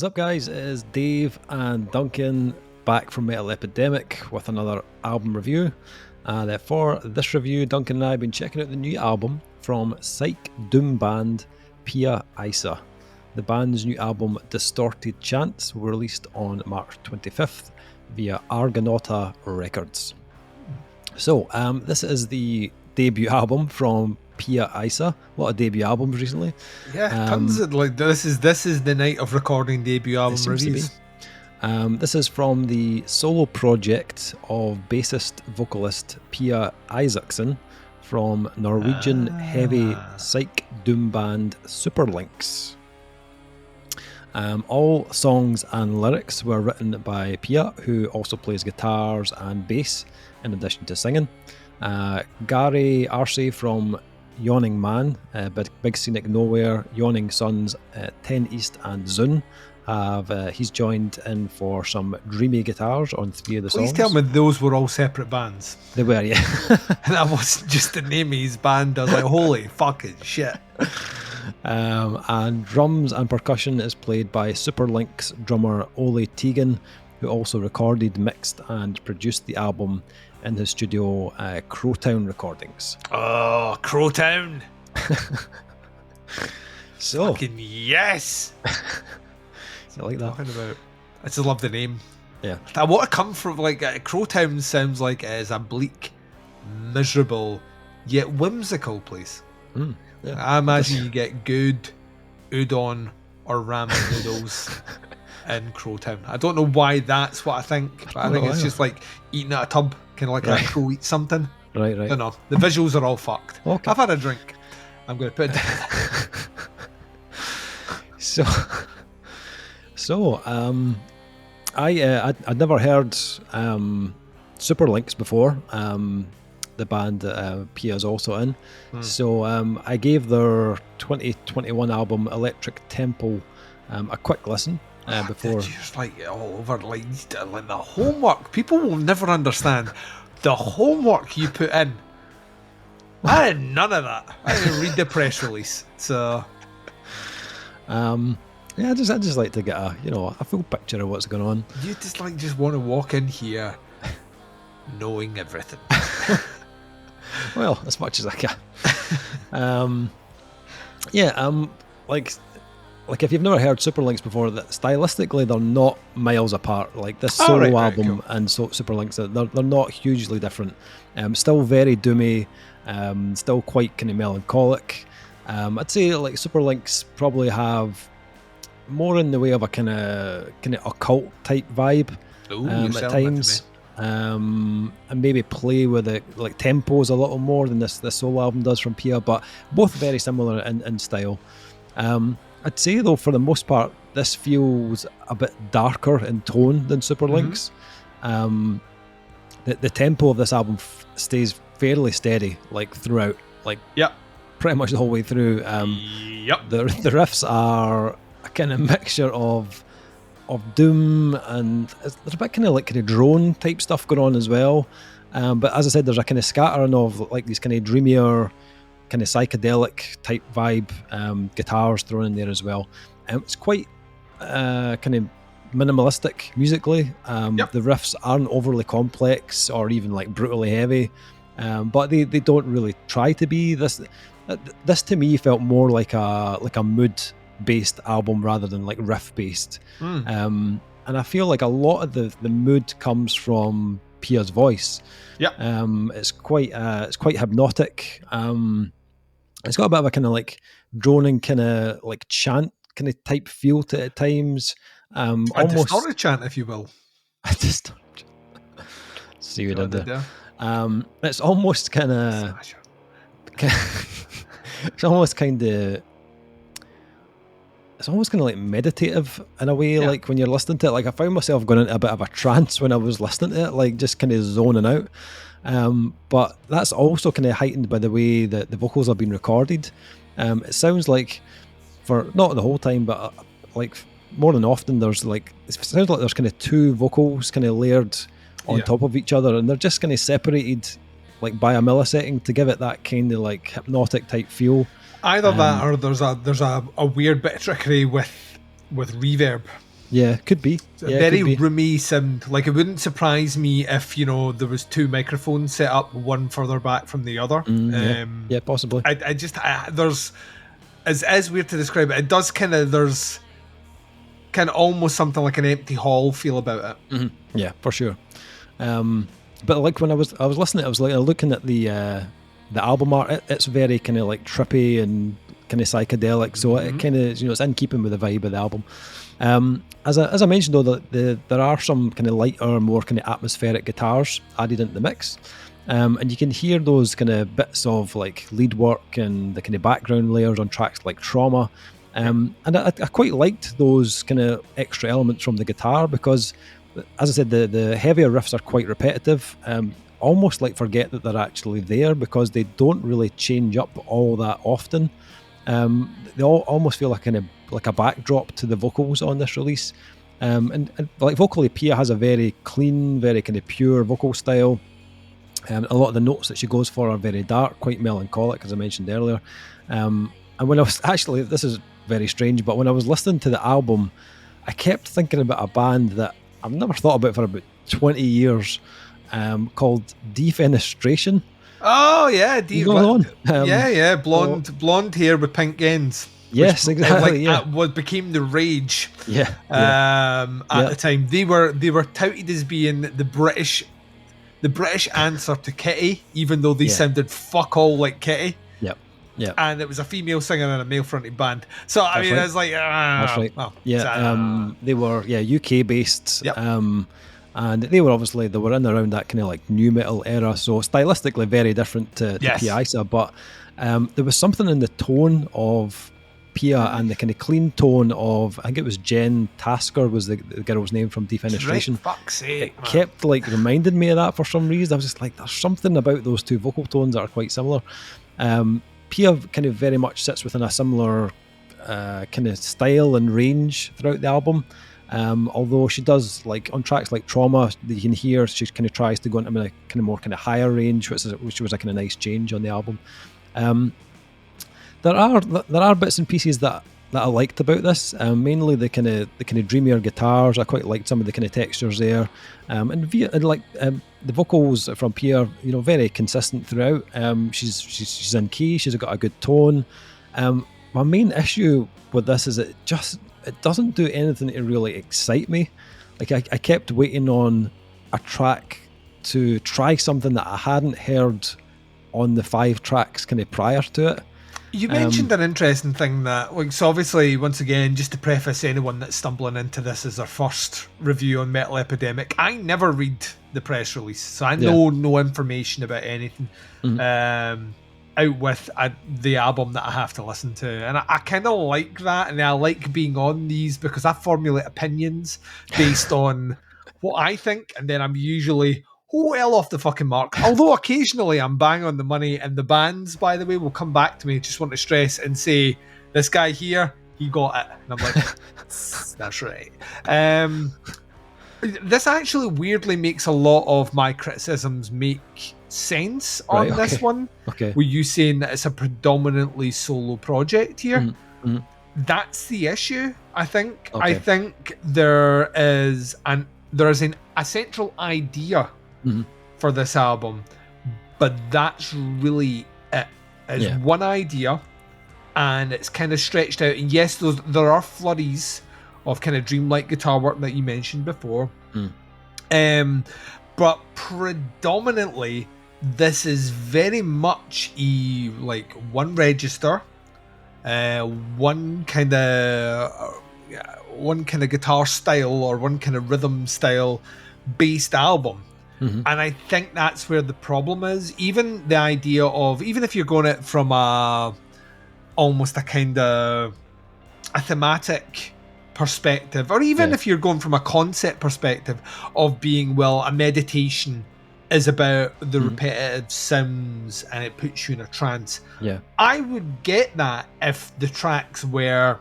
up, guys? It is Dave and Duncan back from Metal Epidemic with another album review. For this review, Duncan and I have been checking out the new album from Psych Doom band Pia Isa. The band's new album, Distorted Chants, were released on March 25th via Argonauta Records. So, this is the debut album from Pia Isa. A lot of debut albums recently. Yeah, tons of this is the night of recording debut album reviews. This is from the solo project of bassist vocalist Pia Isaacson from Norwegian heavy Psych Doom band Superlynx. All songs and lyrics were written by Pia, who also plays guitars and bass in addition to singing. Gary Arce from Yawning Man, Big Scenic Nowhere, Yawning Suns, 10 East and Zune. He's joined in for some dreamy guitars on 3 of the songs. Please tell me those were all separate bands. They were, yeah. That wasn't just the name of his band. I was like, holy fucking shit. And drums and percussion is played by Superlynx drummer Ole Teagan, who also recorded, mixed and produced the album in his studio Crowtown Recordings. Oh, Crowtown. So fucking yes. You like that? I just love the name. Yeah. I want to come from Crowtown sounds like it is a bleak, miserable, yet whimsical place. Yeah. I imagine you get good udon or ramen noodles in Crowtown. I don't know why that's what I think, but I think it's just like eating at a tub, kind of like a crow eats something. Right. I don't know. The visuals are all fucked. Okay. I've had a drink. I'm going to put it down. So, I'd never heard Superlynx before, the band that Pia's also in. So I gave their 2021 album Electric Temple a quick listen before. Just like all over, like the homework. People will never understand the homework you put in. I had none of that. I didn't read the press release. So, yeah, I just like to get a full picture of what's going on. You just want to walk in here knowing everything. Well, as much as I can. Like if you've never heard Superlynx before, that stylistically they're not miles apart. Like this solo album cool. And Superlynx, they're not hugely different. Still very doomy, still quite kind of melancholic. I'd say like Superlynx probably have more in the way of a kind of occult type vibe. At times. And maybe play with the like tempos a little more than this solo album does from Pia, but both very similar in style. I'd say though, for the most part, this feels a bit darker in tone than Superlynx. The tempo of this album stays fairly steady, like throughout, like pretty much the whole way through. The riffs are a kind of mixture of doom, and there's a bit kind of drone type stuff going on as well. But as I said, there's a kind of scattering of like these kind of dreamier, kind of psychedelic type vibe guitars thrown in there as well. It's quite kind of minimalistic musically. The riffs aren't overly complex or even like brutally heavy, but they don't really try to be. This to me felt more like a mood based album rather than like riff based. And I feel like a lot of the mood comes from Pia's voice. It's quite hypnotic. It's got a bit of a kind of like droning kind of like chant kind of type feel to it at times. Almost a distorted chant, if you will. A distorted chant. See what I did there. It's almost kind of it's almost kind of like meditative in a way, like when you're listening to it. Like I found myself going into a bit of a trance when I was listening to it, like just kind of zoning out. But that's also kind of heightened by the way that the vocals have been recorded. It sounds like, for not the whole time, but like more than often, there's like, it sounds like there's kind of 2 vocals kind of layered on top of each other, and they're just kind of separated like by a millisecond to give it that kind of like hypnotic type feel. Either that, or there's a weird bit of trickery with reverb. Yeah, could be. Yeah, very roomy sound. Like, it wouldn't surprise me if, you know, there was two microphones set up, one further back from the other. Yeah, possibly. There's, as weird to describe it, it does there's kind of almost something like an empty hall feel about it. Mm-hmm. Yeah, for sure. But like when I was listening, I was like looking at the album art. It's very kind of like trippy and kind of psychedelic. So it kind of, you know, it's in keeping with the vibe of the album. As I mentioned, though, there are some kind of lighter, more kind of atmospheric guitars added into the mix. And you can hear those kind of bits of like lead work and the kind of background layers on tracks like Trauma. And I quite liked those kind of extra elements from the guitar because, as I said, the heavier riffs are quite repetitive. Almost like forget that they're actually there because they don't really change up all that often. They all almost feel like like a backdrop to the vocals on this release. And like vocally, Pia has a very clean, very kind of pure vocal style. A lot of the notes that she goes for are very dark, quite melancholic, as I mentioned earlier. And when I was actually, this is very strange, but when I was listening to the album, I kept thinking about a band that I've never thought about for about 20 years, called Defenestration. Oh yeah, blonde hair with pink ends. Yes, exactly. What became the rage. Yeah. At the time, they were touted as being the British answer to Kitty, even though they sounded fuck all like Kitty. Yeah. And it was a female singer in a male fronted band. So I mean, right. I was like, that's right. Well, they were UK based. Yep. And they were in around that kind of like new metal era, so stylistically very different to Pia Isa, but there was something in the tone of Pia and the kind of clean tone of, I think it was Jen Tasker was the girl's name from Defenestration. Fuck's sake, it kept like reminding me of that for some reason. I was just like, there's something about those two vocal tones that are quite similar. Pia kind of very much sits within a similar kind of style and range throughout the album. Although she does, like on tracks like Trauma, you can hear she kind of tries to go into a kind of more kind of higher range, which was a kind of nice change on the album. There are bits and pieces that I liked about this. Mainly the kind of dreamier guitars. I quite liked some of the kind of textures there, and the vocals from Pia, you know, very consistent throughout. She's in key. She's got a good tone. My main issue with this is it doesn't do anything to really excite me. Like I kept waiting on a track to try something that I hadn't heard on the 5 tracks kind of prior to it. You mentioned an interesting thing that, like, so obviously, once again, just to preface anyone that's stumbling into this as their first review on Metal Epidemic, I never read the press release, so I know no information about anything out with the album that I have to listen to. And I kind of like that, and I like being on these because I formulate opinions based on what I think, and then I'm usually well off the fucking mark. Although occasionally I'm bang on the money, and the bands, by the way, will come back to me, just want to stress and say, this guy here, he got it. And I'm like, that's right. This actually weirdly makes a lot of my criticisms make sense on this one. Okay. Were you saying that it's a predominantly solo project here? Mm-hmm. That's the issue, I think. Okay. I think there is a central idea for this album, but that's really it. It's one idea, and it's kind of stretched out. And yes, there are flurries of kind of dreamlike guitar work that you mentioned before, but predominantly this is very much like one register, one kind of guitar style or one kind of rhythm style based album. And I think that's where the problem is. Even the idea of, even if you're going it from almost a kind of a thematic perspective, or even if you're going from a concept perspective of being, well, a meditation is about the repetitive sounds and it puts you in a trance. Yeah, I would get that if the tracks were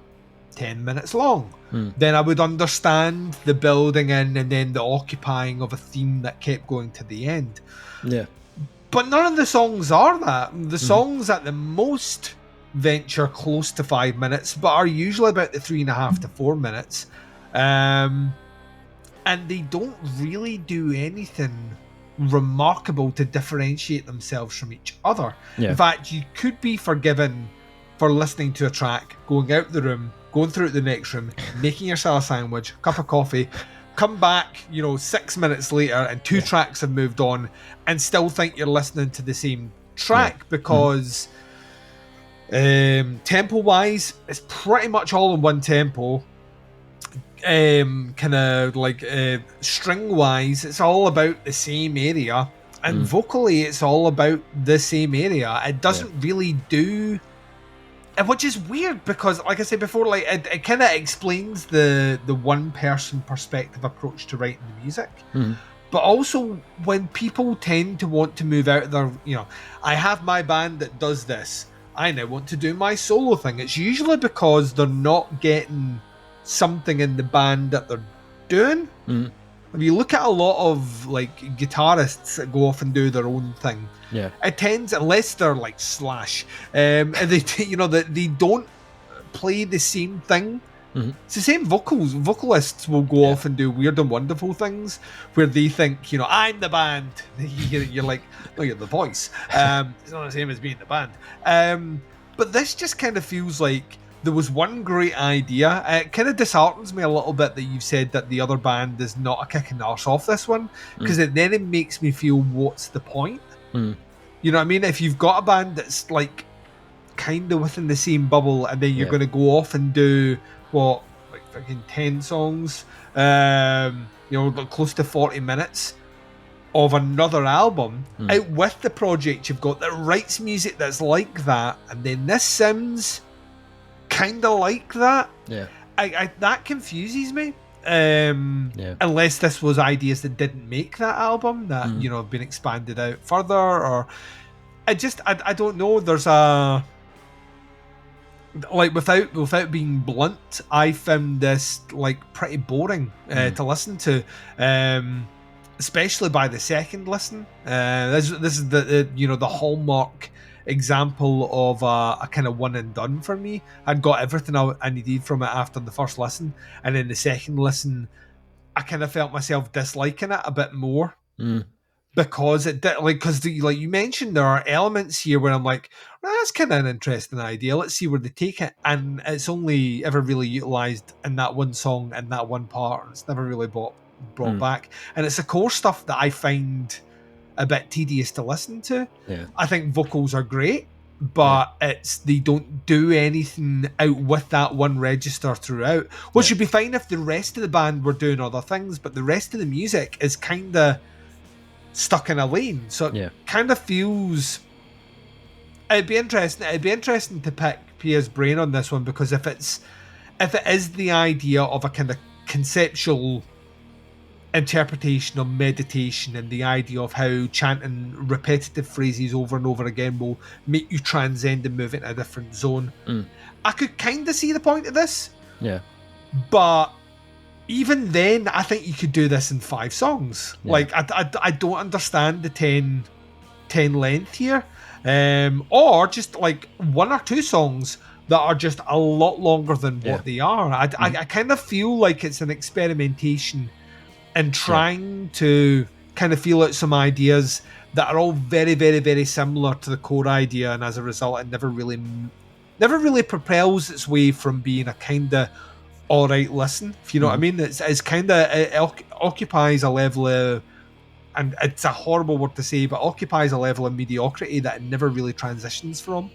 10 minutes long. Then I would understand the building in and then the occupying of a theme that kept going to the end. Yeah. But none of the songs are that. The songs at the most venture close to 5 minutes, but are usually about the 3.5 to 4 minutes. And they don't really do anything remarkable to differentiate themselves from each other. Yeah. In fact, you could be forgiven for listening to a track, going out the room, going through the next room, making yourself a sandwich, cup of coffee, come back, 6 minutes later, and two tracks have moved on, and still think you're listening to the same track because tempo-wise, it's pretty much all in one tempo. Kind of like string-wise, it's all about the same area, and vocally, it's all about the same area. It doesn't really do, which is weird because, like I said before, like it kind of explains the one-person perspective approach to writing the music. But also, when people tend to want to move out of their, I have my band that does this, I now want to do my solo thing. It's usually because they're not getting something in the band that they're doing. If you look at a lot of like guitarists that go off and do their own thing, it tends, unless they're like Slash, and they don't play the same thing. It's the same vocalists will go off and do weird and wonderful things where they think, I'm the band. You're like, no, you're the voice. It's not the same as being the band. But this just kind of feels like there was one great idea. It kind of disheartens me a little bit that you've said that the other band is not a kicking arse off this one, because then it makes me feel, what's the point? You know what I mean? If you've got a band that's like kind of within the same bubble, and then you're going to go off and do what, like fucking 10 songs, close to 40 minutes of another album out with the project you've got that writes music that's like that, and then this sounds kind of like that. I that confuses me. Unless this was ideas that didn't make that album that have been expanded out further, or I don't know. There's a, like, without being blunt, I found this like pretty boring to listen to, especially by the second listen. This is the hallmark example of a kind of one and done for me. I'd got everything I needed from it after the first listen, and then the second listen, I kind of felt myself disliking it a bit more because it did, because you mentioned, there are elements here where I'm like, well, that's kind of an interesting idea. Let's see where they take it, and it's only ever really utilized in that one song and that one part. It's never really brought back, and it's the core stuff that I find a bit tedious to listen to. I think vocals are great, but they don't do anything out with that one register throughout, which would be fine if the rest of the band were doing other things, but the rest of the music is kind of stuck in a lane. So it kind of feels, it'd be interesting to pick Pia's brain on this one, because if it is the idea of a kind of conceptual interpretation of meditation, and the idea of how chanting repetitive phrases over and over again will make you transcend and move into a different zone, I could kind of see the point of this. But even then, I think you could do this in 5 songs. Like, I don't understand the 10 length here, or just like 1 or 2 songs that are just a lot longer than what they are. I kind of feel like it's an experimentation and trying to kind of feel out some ideas that are all very, very, very similar to the core idea, and as a result, it never really propels its way from being a kind of alright listen, if you know what I mean. It's kind of, it occupies a level of, and it's a horrible word to say, but occupies a level of mediocrity that it never really transitions from,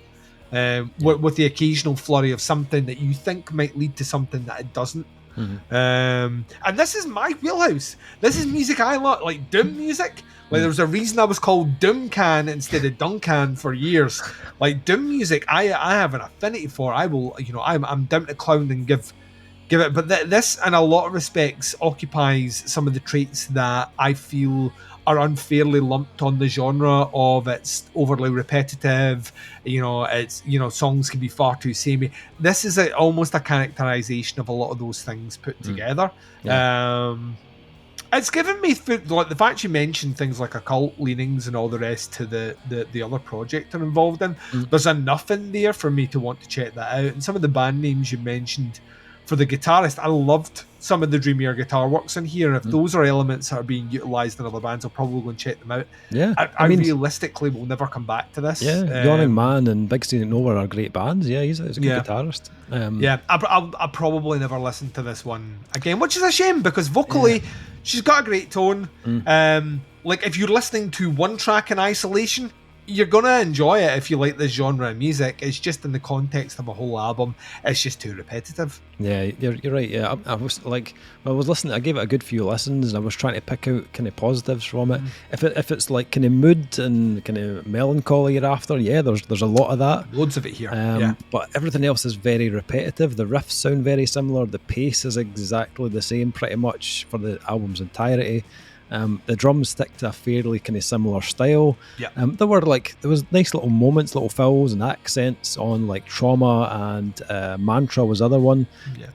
with the occasional flurry of something that you think might lead to something that it doesn't. And this is my wheelhouse. This is music I like Doom music. Like, there was a reason I was called Doomcan instead of Duncan for years. Like, Doom music, I have an affinity for. I will, I'm down to clown and give it. But this, in a lot of respects, occupies some of the traits that I feel are unfairly lumped on the genre of it's overly repetitive. It's, songs can be far too samey. This is almost a characterization of a lot of those things put together. It's given me like the fact you mentioned things like occult leanings and all the rest to the other project they're involved in. There's enough in there for me to want to check that out. And some of the band names you mentioned for the guitarist, I loved some of the dreamier guitar works in here. And if those are elements that are being utilised in other bands, I'll probably go and check them out. Yeah. I mean, realistically will never come back to this. Yeah, Yawning Man and Big Steen Nowhere are great bands. Yeah, he's a good guitarist. I'll probably never listen to this one again, which is a shame because vocally, she's got a great tone. Like, if you're listening to one track in isolation, you're gonna enjoy it if you like this genre of music. It's just in the context of a whole album, it's just too repetitive. Yeah, you're right. Yeah, I was like, when I was listening, I gave it a good few listens, and I was trying to pick out kind of positives from it. If it's like kind of mood and kind of melancholy you're after, there's a lot of that. Loads of it here. But everything else is very repetitive. The riffs sound very similar. The pace is exactly the same, pretty much for the album's entirety. The drums stick to a fairly kind of similar style. There was nice little moments, little fills and accents on like Trauma and Mantra was the other one.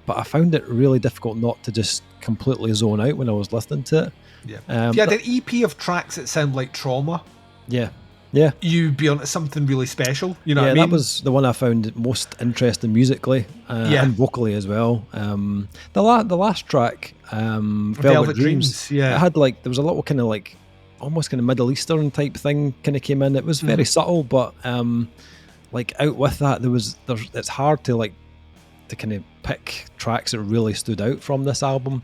But I found it really difficult not to just completely zone out when I was listening to it. The EP of tracks that sound like Trauma. Yeah, you'd be onto something really special. You know what I mean? That was the one I found most interesting musically and vocally as well. The last track, Velvet Dreams, it had like, there was a little kind of like almost kind of Middle Eastern type thing kind of came in. It was very subtle, but like out with that, it's hard to kind of pick tracks that really stood out from this album.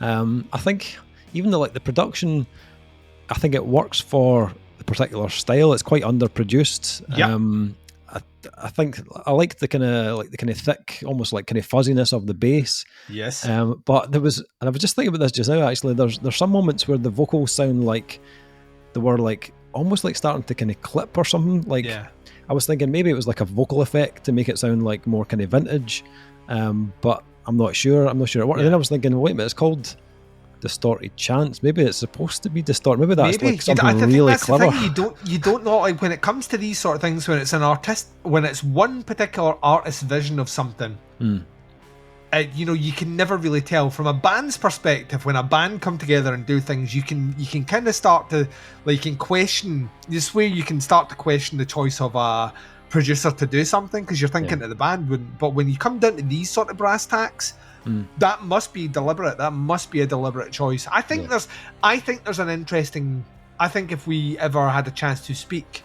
I think even though like the production, I think it works for the particular style. It's quite underproduced. I think I like the kind of thick, almost like kind of fuzziness of the bass. But I was just thinking about this just now. Actually, there's some moments where the vocals sound like they were like almost like starting to kind of clip or something. I was thinking maybe it was like a vocal effect to make it sound like more kind of vintage. But I'm not sure. It worked. And then I was thinking, wait a minute, it's called Distorted Chants. Maybe it's supposed to be distorted. Maybe that's like something really clever. You don't know, like when it comes to these sort of things, when it's one particular artist's vision of something, you can never really tell from a band's perspective. When a band come together and do things, you can kind of start to question this way. You can start to question the choice of a producer to do something because you're thinking of the band. But when you come down to these sort of brass tacks, that must be deliberate. That must be a deliberate choice. I think there's an interesting. I think if we ever had a chance to speak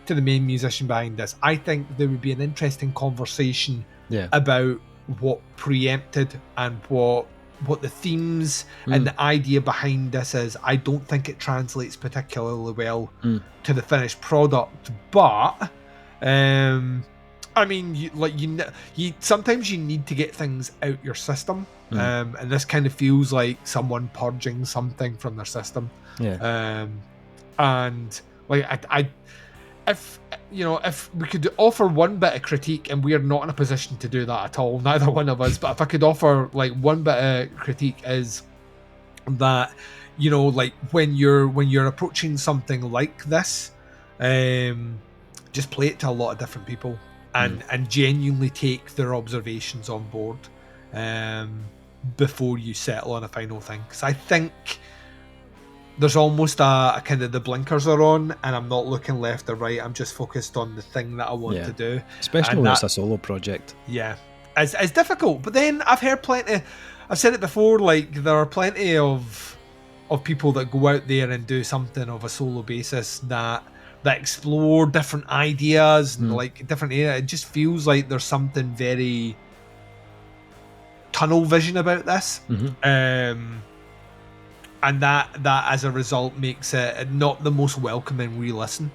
to the main musician behind this, I think there would be an interesting conversation about what preempted and what the themes and the idea behind this is. I don't think it translates particularly well to the finished product, but I mean, you sometimes you need to get things out your system, and this kind of feels like someone purging something from their system. And like if we could offer one bit of critique, and we are not in a position to do that at all, neither one of us. But if I could offer like one bit of critique, is that like when you're approaching something like this, just play it to a lot of different people. And genuinely take their observations on board before you settle on a final thing. Because I think there's almost a kind of the blinkers are on, and I'm not looking left or right. I'm just focused on the thing that I want to do. Especially when it's a solo project. Yeah, it's difficult. But then I've heard plenty. I've said it before. Like there are plenty of people that go out there and do something of a solo basis that explore different ideas and like different areas. It just feels like there's something very tunnel vision about this, and that as a result makes it not the most welcoming re-listen.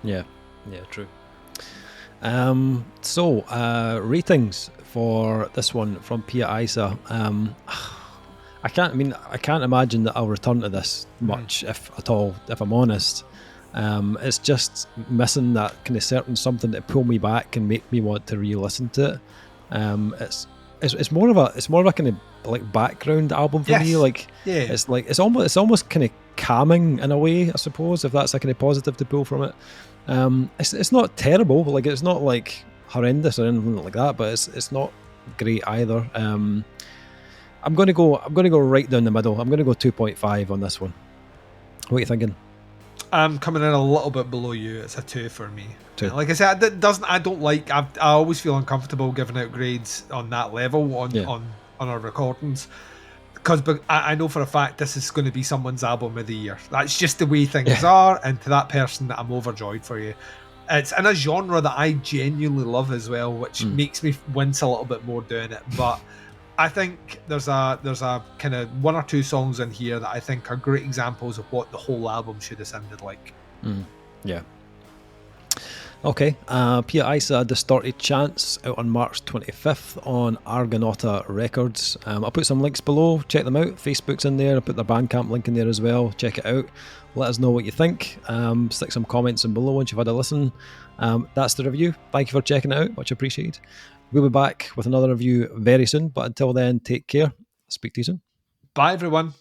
Yeah, true. So ratings for this one from Pia Isa. I can't imagine that I'll return to this much, if at all, if I'm honest. It's just missing that kind of certain something to pull me back and make me want to re-listen to it. It's more of a kind of like background album for me. Like it's almost kind of calming in a way, I suppose, if that's a kind of positive to pull from it. It's not terrible, but like it's not like horrendous or anything like that, but it's not great either. I'm gonna go right down the middle. I'm gonna go 2.5 on this one. What are you thinking? I'm coming in a little bit below you. It's a 2 for me. 2. Like I said, I always feel uncomfortable giving out grades on that level on our recordings, because I know for a fact this is going to be someone's album of the year. That's just the way things are, and to that person, I'm overjoyed for you. It's in a genre that I genuinely love as well, which makes me wince a little bit more doing it. But I think there's a kind of 1 or 2 songs in here that I think are great examples of what the whole album should have sounded like. Yeah. Okay, Pia Isa, Distorted Chants, out on March 25th on Argonauta Records. I'll put some links below, check them out. Facebook's in there, I'll put their Bandcamp link in there as well. Check it out. Let us know what you think. Stick some comments in below once you've had a listen. That's the review. Thank you for checking it out, much appreciated. We'll be back with another review very soon, but until then, take care. Speak to you soon. Bye, everyone.